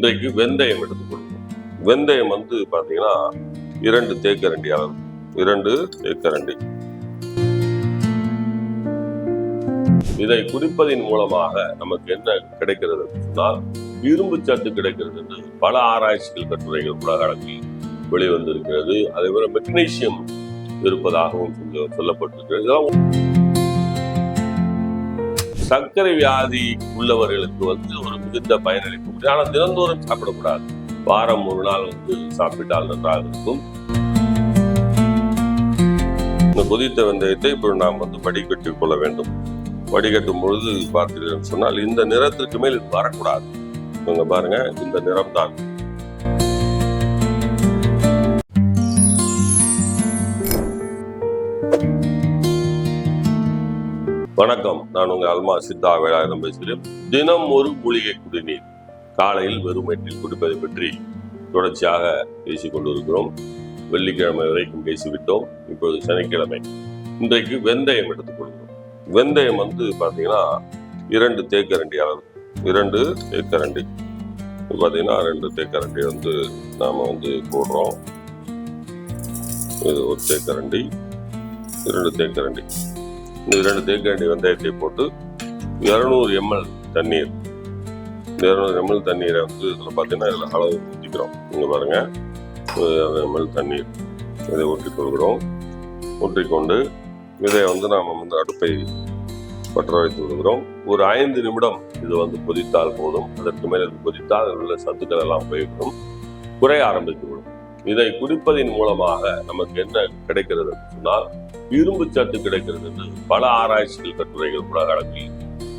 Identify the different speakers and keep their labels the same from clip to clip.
Speaker 1: இன்றைக்கு வெந்தயம் எடுத்துக்கொள்வோம். வெந்தயம் பார்த்தீங்கன்னா 2 தேக்கரண்டி அளவு, 2 தேக்கரண்டி. இதை குடிப்பதின் மூலமாக நமக்கு என்ன கிடைக்கிறது சொன்னால் இரும்பு சத்து கிடைக்கிறது என்று பல ஆராய்ச்சிகள் கட்டுரைகள் உலக அளவில் வெளிவந்திருக்கிறது. அதே போல மெக்னீசியம் இருப்பதாகவும் சொல்லப்பட்டிருக்கிறது. சர்க்கரை வியாதி உள்ளவர்களுக்கு ஒரு மிகுந்த பயனளிக்கும். ஆனால் தினந்தோறும் சாப்பிடக்கூடாது. வாரம் ஒரு நாள் சாப்பிட்டால் நன்றாக இருக்கும். இந்த கொதித்த வெந்தயத்தை இப்போ நாம் வடிகட்டிக் கொள்ள வேண்டும். வடிகட்டும் பொழுது பார்த்தீர்கள் சொன்னால் இந்த நிறத்திற்கு மேல் இது வரக்கூடாது. இவங்க பாருங்க, இந்த நிறம் தான். வணக்கம், நான் உங்கள் அல்மா சித்தா வேலாயுதம் பேசுகிறேன். தினம் ஒரு மூலிகை குடிநீர் காலையில் வெறும் வயிற்றில் குடிப்பதை பற்றி தொடர்ச்சியாக பேசிக் கொண்டிருக்கிறோம். வெள்ளிக்கிழமை வரைக்கும் பேசிவிட்டோம். இப்பொழுது சனிக்கிழமை. இன்றைக்கு வெந்தயம் எடுத்துக்கொள்கிறோம். வெந்தயம் பார்த்தீங்கன்னா 2 தேக்கரண்டி அளவு, 2 தேக்கரண்டி. பார்த்தீங்கன்னா 2 தேக்கரண்டி நாம் போடுறோம். இது ஒரு தேக்கரண்டி, 2 தேக்கரண்டி. இந்த 2 தேக்கரண்டி வெந்தயத்தை போட்டு 200 ml தண்ணீர். 200 ml தண்ணீரை இதில் பார்த்தீங்கன்னா இதில் அளவு ஊற்றிக்கிறோம். இங்கே பாருங்க, 200 ml தண்ணீர் இதை ஊற்றிக்கொள்கிறோம். ஊற்றிக்கொண்டு இதை நாம் அடுப்பை பற்ற வைத்து விடுகிறோம். ஒரு 5 நிமிடம் இது கொதித்தால் போதும். அதற்கு மேலே கொதித்தால் அதில் உள்ள சத்துக்கள் எல்லாம் போய்விடும், குறைய ஆரம்பித்துவிடும். இதை குடிப்பதின் மூலமாக நமக்கு என்ன கிடைக்கிறது சொன்னால் இரும்பு சத்து கிடைக்கிறது என்று பல ஆராய்ச்சிகள் கட்டுரைகள் உலக அளவில்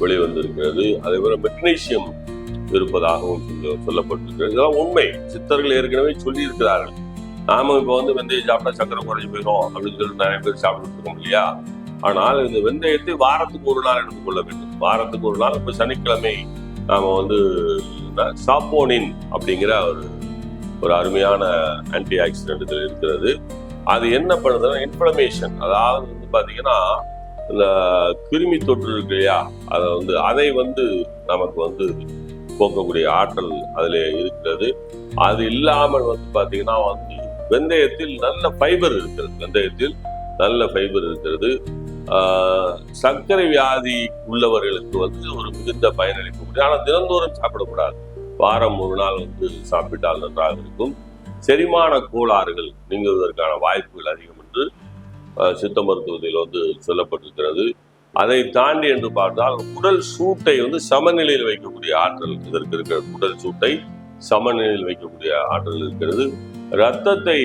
Speaker 1: வெளிவந்திருக்கிறது. அதே போல மெக்னீசியம் இருப்பதாகவும் சொல்லப்பட்டிருக்கிறது. இதெல்லாம் உண்மை. சித்தர்கள் ஏற்கனவே சொல்லி இருக்கிறார்கள். நாம இப்போ வெந்தயம் சாப்பிட்டா சக்கரை குறைஞ்சி போயிடும் அப்படின்னு சொல்லி நிறைய பேர் சாப்பிட்டு இருக்கோம் இல்லையா? ஆனால் இந்த வெந்தயத்தை வாரத்துக்கு ஒரு நாள் எடுத்துக்கொள்ள வேண்டும். வாரத்துக்கு ஒரு நாள். இப்போ சனிக்கிழமை நாம சாப்போனின் அப்படிங்கிற ஒரு அருமையான ஆன்டி ஆக்சிடென்ட் இதில் இருக்கிறது. அது என்ன பண்ணுதுன்னா இன்ஃப்ளமேஷன், அதாவது பார்த்தீங்கன்னா இந்த கிருமி தொற்று இருக்கு இல்லையா, அதை நமக்கு போக்கக்கூடிய ஆற்றல் அதில் இருக்கிறது. அது இல்லாமல் பார்த்தீங்கன்னா வெந்தயத்தில் நல்ல ஃபைபர் இருக்கிறது. வெந்தயத்தில் நல்ல ஃபைபர் இருக்கிறது. சர்க்கரை வியாதி உள்ளவர்களுக்கு ஒரு மிகுந்த பயனளிக்கும். ஆனால் தினந்தோறும் சாப்பிடக்கூடாது. வாரம் ஒரு நாள் சாப்பிட்டால் நன்றாக இருக்கும். செரிமான கோளாறுகள் நீங்குவதற்கான வாய்ப்புகள் அதிகம் என்று சித்த மருத்துவத்தில் சொல்லப்பட்டிருக்கிறது. அதை தாண்டி என்று பார்த்தால் உடல் சூட்டை சமநிலையில் வைக்கக்கூடிய ஆற்றல் இதற்கு இருக்கிறது. உடல் சூட்டை சமநிலையில் வைக்கக்கூடிய ஆற்றல் இருக்கிறது. ரத்தத்தை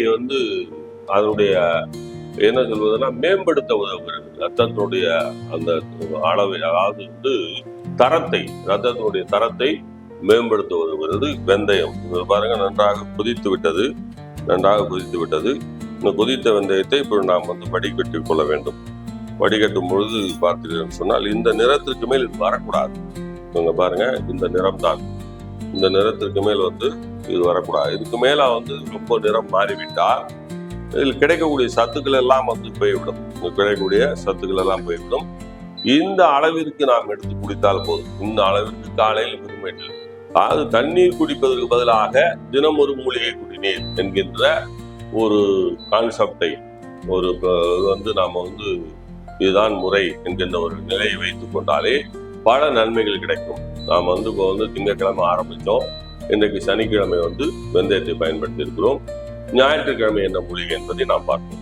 Speaker 1: அதனுடைய என்ன சொல்வதுன்னா மேம்படுத்த உதவுகிறது. ரத்தத்தினுடைய அந்த அளவை, அதாவது தரத்தை, ரத்தத்தினுடைய தரத்தை மேம்படுத்த உதவுகிறது வெந்தயம். பாருங்க, நன்றாக கொதித்து விட்டது. இந்த கொதித்த வெந்தயத்தை இப்போ நாம் வடிகட்டி கொள்ள வேண்டும். வடிகட்டும் பொழுது பார்த்தீர்கள் சொன்னால் இந்த நிறத்திற்கு மேல் இது வரக்கூடாது. இவங்க பாருங்க, இந்த நிறம் தான். இந்த நிறத்திற்கு மேல் இது வரக்கூடாது. இதுக்கு மேல ரொம்ப நிறம் மாறிவிட்டால் இதில் கிடைக்கக்கூடிய சத்துக்கள் எல்லாம் போய்விடும். கிடைக்கக்கூடிய சத்துக்கள் எல்லாம் போய்விடும். இந்த அளவிற்கு நாம் எடுத்து குடித்தால் போதும். இந்த அளவிற்கு காலையில் வெறுமேட்டில், அதாவது தண்ணீர் குடிப்பதற்கு பதிலாக தினம் ஒரு மூலிகை குடிநீர் என்கின்ற ஒரு கான்செப்டை நாம இதுதான் முறை என்கின்ற ஒரு நிலையை வைத்துக் கொண்டாலே பல நன்மைகள் கிடைக்கும். நாம் இப்போ திங்கட்கிழமை ஆரம்பித்தோம். இன்றைக்கு சனிக்கிழமை வெந்தயத்தை பயன்படுத்தி இருக்கிறோம். ஞாயிற்றுக்கிழமை என்ன மூலிகை என்பதை நாம் பார்ப்போம்.